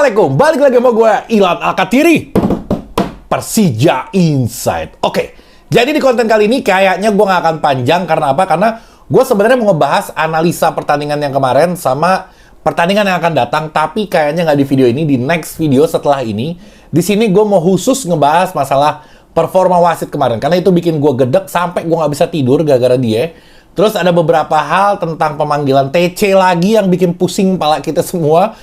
Assalamualaikum, balik lagi sama gue, Ilan Alkatiri, Persija Insight. Oke, jadi di konten kali ini kayaknya gue nggak akan panjang, karena apa? Karena gue sebenarnya mau ngebahas analisa pertandingan yang kemarin sama pertandingan yang akan datang, tapi kayaknya nggak di video ini, di next video setelah ini. Di sini gue mau khusus ngebahas masalah performa wasit kemarin, karena itu bikin gue gedek sampai gue nggak bisa tidur gara-gara dia. Terus ada beberapa hal tentang pemanggilan TC lagi yang bikin pusing kepala kita semua.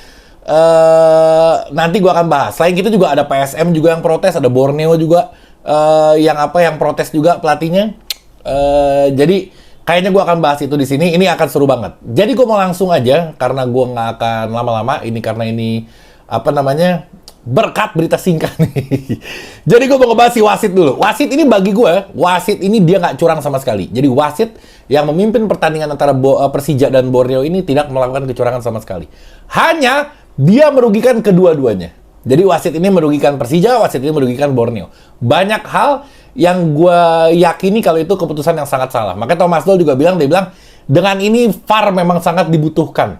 Nanti gue akan bahas. Selain itu juga ada PSM juga yang protes, ada Borneo juga yang protes juga pelatihnya. Jadi kayaknya gue akan bahas itu di sini. Ini akan seru banget. Jadi gue mau langsung aja karena gue nggak akan lama-lama. Karena ini berkat berita singkat nih. Jadi gue mau ngebahas si wasit dulu. Wasit ini bagi gue, wasit ini dia nggak curang sama sekali. Jadi wasit yang memimpin pertandingan antara Persija dan Borneo ini tidak melakukan kecurangan sama sekali. Hanya dia merugikan kedua-duanya. Jadi wasit ini merugikan Persija, wasit ini merugikan Borneo. Banyak hal yang gue yakini kalau itu keputusan yang sangat salah. Makanya Thomas Doll juga bilang, dengan ini VAR memang sangat dibutuhkan.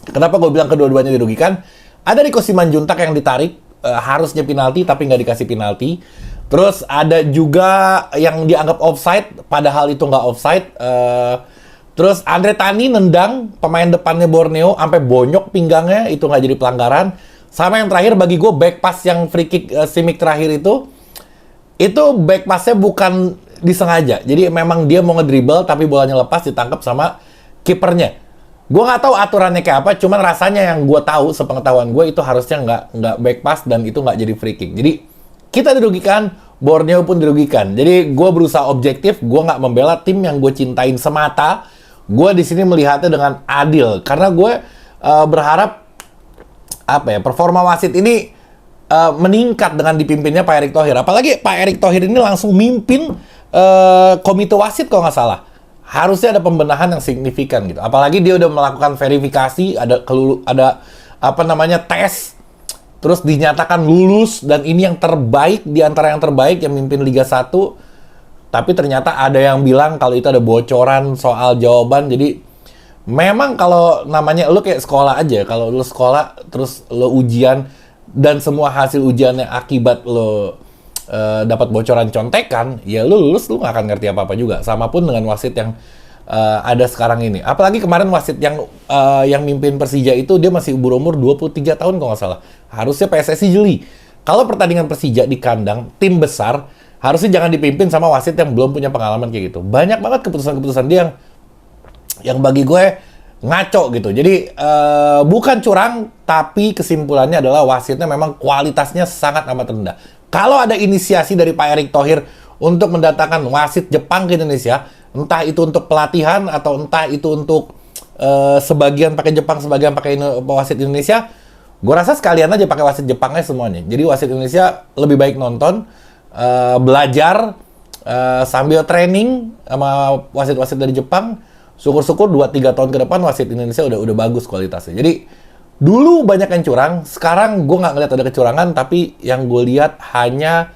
Kenapa gue bilang kedua-duanya dirugikan? Ada Rico Simanjuntak yang ditarik, harusnya penalti tapi nggak dikasih penalti. Terus ada juga yang dianggap offside, padahal itu nggak offside. Terus Andre Tani nendang pemain depannya Borneo sampai bonyok pinggangnya, itu nggak jadi pelanggaran. Sama yang terakhir bagi gue, back pass yang free kick Simic terakhir itu back passnya bukan disengaja. Jadi memang dia mau ngedribble tapi bolanya lepas, ditangkap sama kipernya. Gue nggak tahu aturannya kayak apa, cuman rasanya yang gue tahu, sepengetahuan gue itu harusnya nggak back pass dan itu nggak jadi free kick. Jadi kita dirugikan, Borneo pun dirugikan. Jadi gue berusaha objektif, gue nggak membela tim yang gue cintain semata. Gue di sini melihatnya dengan adil, karena gue berharap performa wasit ini meningkat dengan dipimpinnya Pak Erick Thohir. Apalagi Pak Erick Thohir ini langsung mimpin komite wasit kalau nggak salah. Harusnya ada pembenahan yang signifikan gitu. Apalagi dia udah melakukan verifikasi, ada tes, terus dinyatakan lulus, dan ini yang terbaik di antara yang terbaik yang mimpin Liga 1. Tapi ternyata ada yang bilang kalau itu ada bocoran soal jawaban. Jadi memang kalau namanya lu kayak sekolah aja, kalau lu sekolah terus lu ujian dan semua hasil ujiannya akibat lu dapat bocoran contekan, ya lu lulus, lu nggak akan ngerti apa-apa juga. Sama pun dengan wasit yang ada sekarang ini. Apalagi kemarin wasit yang mimpin Persija itu dia masih umur 23 tahun kalau nggak salah. Harusnya PSSI jeli. Kalau pertandingan Persija di kandang tim besar, harusnya jangan dipimpin sama wasit yang belum punya pengalaman kayak gitu. Banyak banget keputusan-keputusan dia yang bagi gue ngaco gitu. Jadi bukan curang, tapi kesimpulannya adalah wasitnya memang kualitasnya sangat amat rendah. Kalau ada inisiasi dari Pak Erick Thohir untuk mendatangkan wasit Jepang ke Indonesia, entah itu untuk pelatihan atau entah itu untuk sebagian pakai Jepang, sebagian pakai wasit Indonesia, gue rasa sekalian aja pakai wasit Jepangnya semuanya. Jadi wasit Indonesia lebih baik nonton, belajar sambil training sama wasit-wasit dari Jepang. Syukur-syukur 2-3 tahun ke depan wasit Indonesia udah bagus kualitasnya. Jadi dulu banyak yang curang, sekarang gue nggak ngeliat ada kecurangan, tapi yang gue lihat hanya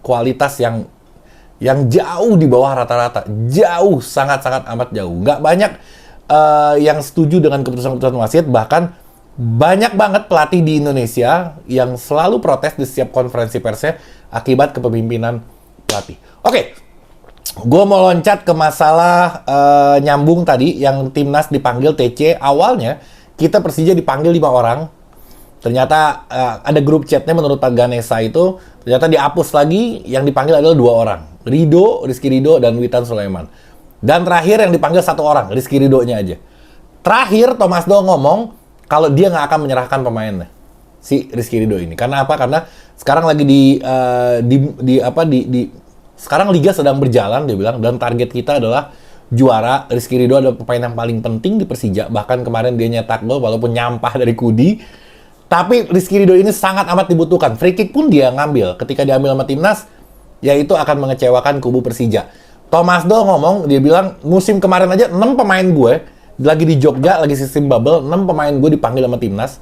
kualitas yang jauh di bawah rata-rata, jauh, sangat-sangat amat jauh. Nggak banyak yang setuju dengan keputusan-keputusan wasit, bahkan banyak banget pelatih di Indonesia yang selalu protes di setiap konferensi persnya akibat kepemimpinan pelatih. Oke, gue mau loncat ke masalah nyambung tadi yang timnas dipanggil TC. Awalnya kita Persija dipanggil 5 orang. Ternyata ada grup chatnya menurut Pak Ganesa itu ternyata dihapus lagi, yang dipanggil adalah 2 orang. Rizky Ridho dan Witan Sulaiman. Dan terakhir yang dipanggil 1 orang, Rizky Ridho-nya aja. Terakhir Thomas Doll ngomong kalau dia nggak akan menyerahkan pemainnya, si Rizky Ridho ini. Karena apa? Karena sekarang lagi sekarang liga sedang berjalan, dia bilang, dan target kita adalah juara. Rizky Ridho adalah pemain yang paling penting di Persija. Bahkan kemarin dia nyetak gol walaupun nyampah dari Kudi. Tapi Rizky Ridho ini sangat amat dibutuhkan. Free kick pun dia ngambil. Ketika diambil sama timnas, ya itu akan mengecewakan kubu Persija. Thomas Doll ngomong, dia bilang, musim kemarin aja 6 pemain gue lagi di Jogja, lagi sistem bubble, 6 pemain gue dipanggil sama timnas.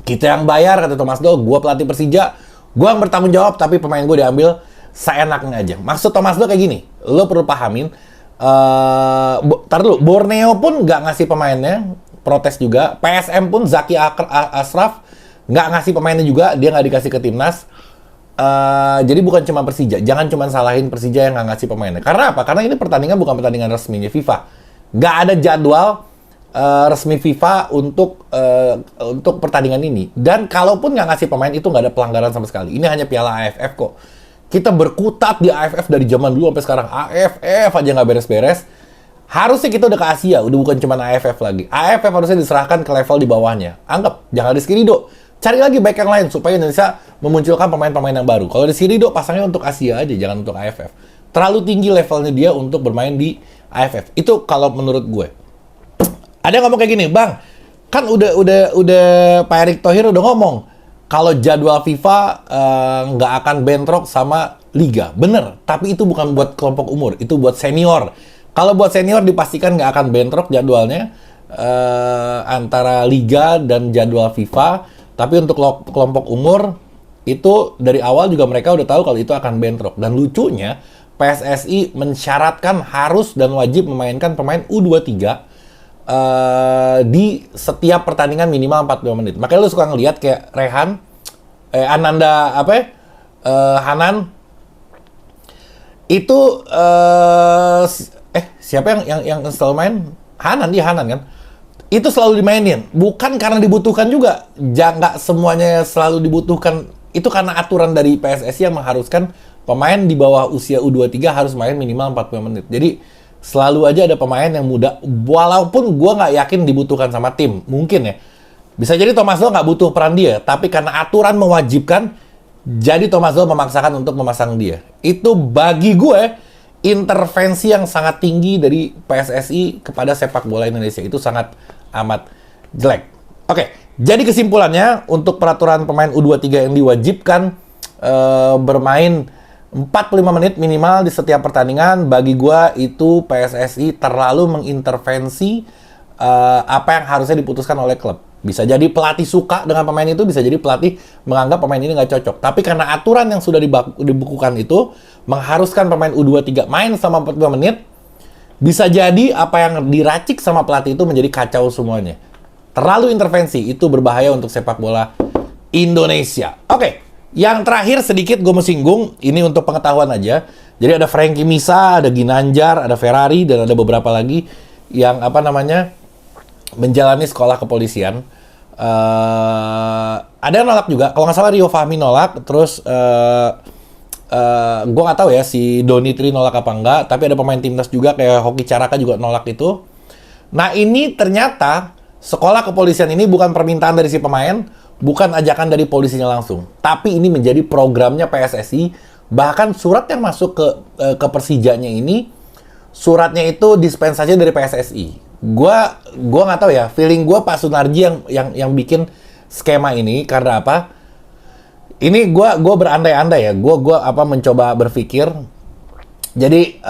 Kita yang bayar, kata Thomas Doll, gue pelatih Persija, gue yang bertanggung jawab, tapi pemain gue diambil seenaknya aja. Maksud Thomas Doll kayak gini, lo perlu pahamin, tar dulu, Borneo pun nggak ngasih pemainnya protes juga. PSM pun Zaki Ashraf nggak ngasih pemainnya juga, dia nggak dikasih ke timnas. Jadi bukan cuma Persija, jangan cuma salahin Persija yang nggak ngasih pemainnya. Karena apa? Karena ini pertandingan bukan pertandingan resminya FIFA. Nggak ada jadwal resmi FIFA untuk pertandingan ini. Dan kalaupun nggak ngasih pemain itu nggak ada pelanggaran sama sekali. Ini hanya Piala AFF kok. Kita berkutat di AFF dari zaman dulu sampai sekarang. AFF aja nggak beres-beres. Harusnya kita udah ke Asia, udah bukan cuma AFF lagi. AFF harusnya diserahkan ke level di bawahnya. Anggap, jangan Rizky Ridho. Cari lagi back yang lain supaya Indonesia memunculkan pemain-pemain yang baru. Kalau Rizky Ridho pasangnya untuk Asia aja, jangan untuk AFF. Terlalu tinggi levelnya dia untuk bermain di AFF. Itu kalau menurut gue. Ada yang ngomong kayak gini, Bang, kan udah Pak Erick Thohir udah ngomong kalau jadwal FIFA nggak akan bentrok sama liga. Bener, tapi itu bukan buat kelompok umur, itu buat senior. Kalau buat senior dipastikan nggak akan bentrok jadwalnya antara liga dan jadwal FIFA. Tapi untuk kelompok umur itu dari awal juga mereka udah tahu kalau itu akan bentrok. Dan lucunya PSSI mensyaratkan harus dan wajib memainkan pemain U23 di setiap pertandingan minimal 45 menit. Makanya lu suka ngelihat kayak Rehan, Hanan itu siapa yang selalu main? Hanan kan? Itu selalu dimainin, bukan karena dibutuhkan juga. Nggak semuanya selalu dibutuhkan. Itu karena aturan dari PSSI yang mengharuskan pemain di bawah usia U23 harus main minimal 45 menit. Jadi selalu aja ada pemain yang muda, walaupun gue nggak yakin dibutuhkan sama tim. Mungkin ya. Bisa jadi Thomas Doll nggak butuh peran dia, tapi karena aturan mewajibkan, jadi Thomas Doll memaksakan untuk memasang dia. Itu bagi gue intervensi yang sangat tinggi dari PSSI kepada sepak bola Indonesia. Itu sangat amat jelek. Oke, jadi kesimpulannya untuk peraturan pemain U23 yang diwajibkan bermain 45 menit minimal di setiap pertandingan, bagi gua itu PSSI terlalu mengintervensi apa yang harusnya diputuskan oleh klub. Bisa jadi pelatih suka dengan pemain itu, bisa jadi pelatih menganggap pemain ini nggak cocok. Tapi karena aturan yang sudah dibukukan itu mengharuskan pemain U23 main selama 45 menit, bisa jadi apa yang diracik sama pelatih itu menjadi kacau semuanya. Terlalu intervensi, itu berbahaya untuk sepak bola Indonesia. Oke, yang terakhir sedikit gue mau singgung, ini untuk pengetahuan aja. Jadi ada Frankie Misa, ada Ginanjar, ada Ferrari, dan ada beberapa lagi yang menjalani sekolah kepolisian. Ada yang nolak juga, kalau nggak salah Rio Fahmi nolak, terus gue nggak tahu ya si Donitri nolak apa enggak, tapi ada pemain timnas juga kayak Hoki Caraka juga nolak itu. Nah ini ternyata sekolah kepolisian ini bukan permintaan dari si pemain, bukan ajakan dari polisinya langsung, tapi ini menjadi programnya PSSI. Bahkan surat yang masuk ke Persijanya ini, suratnya itu dispensasi dari PSSI. Gua nggak tahu ya, feeling gue Pak Sunarji yang bikin skema ini. Karena apa? Ini gue berandai-andai ya, gue mencoba berpikir. Jadi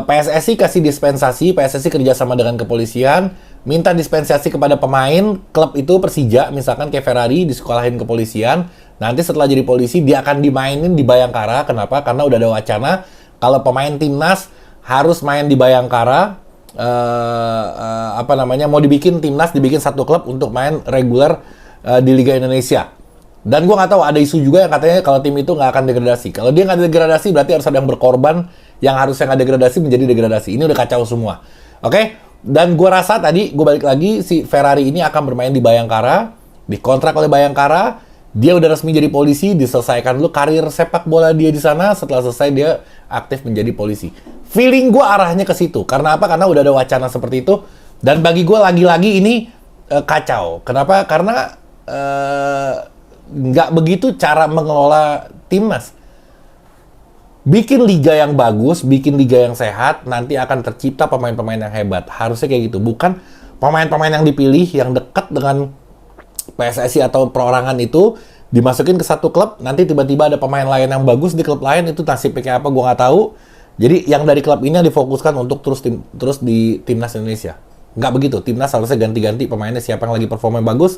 PSSI kasih dispensasi, PSSI kerjasama dengan kepolisian, minta dispensasi kepada pemain klub itu Persija, misalkan kayak Ferrari disekolahin kepolisian. Nanti setelah jadi polisi dia akan dimainin di Bayangkara. Kenapa? Karena udah ada wacana kalau pemain timnas harus main di Bayangkara. Mau dibikin timnas, dibikin satu klub untuk main reguler di Liga Indonesia. Dan gue nggak tahu, ada isu juga yang katanya kalau tim itu nggak akan degradasi. Kalau dia nggak degradasi, berarti harus ada yang berkorban yang harusnya nggak degradasi menjadi degradasi. Ini udah kacau semua. Oke? Dan gue rasa tadi, gue balik lagi, si Ferrari ini akan bermain di Bayangkara, dikontrak oleh Bayangkara, dia udah resmi jadi polisi, diselesaikan dulu karir sepak bola dia di sana, setelah selesai dia aktif menjadi polisi. Feeling gue arahnya ke situ. Karena apa? Karena udah ada wacana seperti itu. Dan bagi gue lagi-lagi ini kacau. Kenapa? Karena nggak begitu cara mengelola timnas. Bikin liga yang bagus, bikin liga yang sehat, nanti akan tercipta pemain-pemain yang hebat. Harusnya kayak gitu. Bukan pemain-pemain yang dipilih, yang dekat dengan PSSI atau perorangan itu, dimasukin ke satu klub, nanti tiba-tiba ada pemain lain yang bagus di klub lain, itu nasibnya kayak apa gue nggak tahu. Jadi yang dari klub ini difokuskan untuk terus di timnas Indonesia. Nggak begitu, timnas harusnya ganti-ganti pemainnya, siapa yang lagi performa bagus.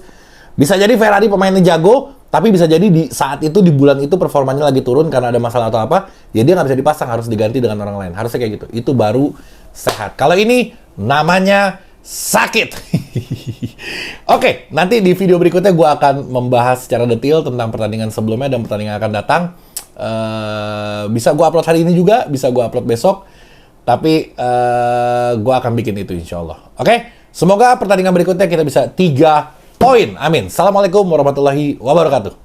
Bisa jadi Ferrari pemainnya jago, tapi bisa jadi di saat itu, di bulan itu performanya lagi turun karena ada masalah atau apa, ya dia nggak bisa dipasang, harus diganti dengan orang lain. Harusnya kayak gitu, itu baru sehat. Kalau ini namanya sakit. Oke, nanti di video berikutnya gue akan membahas secara detail tentang pertandingan sebelumnya dan pertandingan akan datang. Bisa gue upload hari ini juga, bisa gue upload besok. Tapi gue akan bikin itu insya Allah. Oke, semoga pertandingan berikutnya kita bisa 3 poin. Amin. Assalamualaikum warahmatullahi wabarakatuh.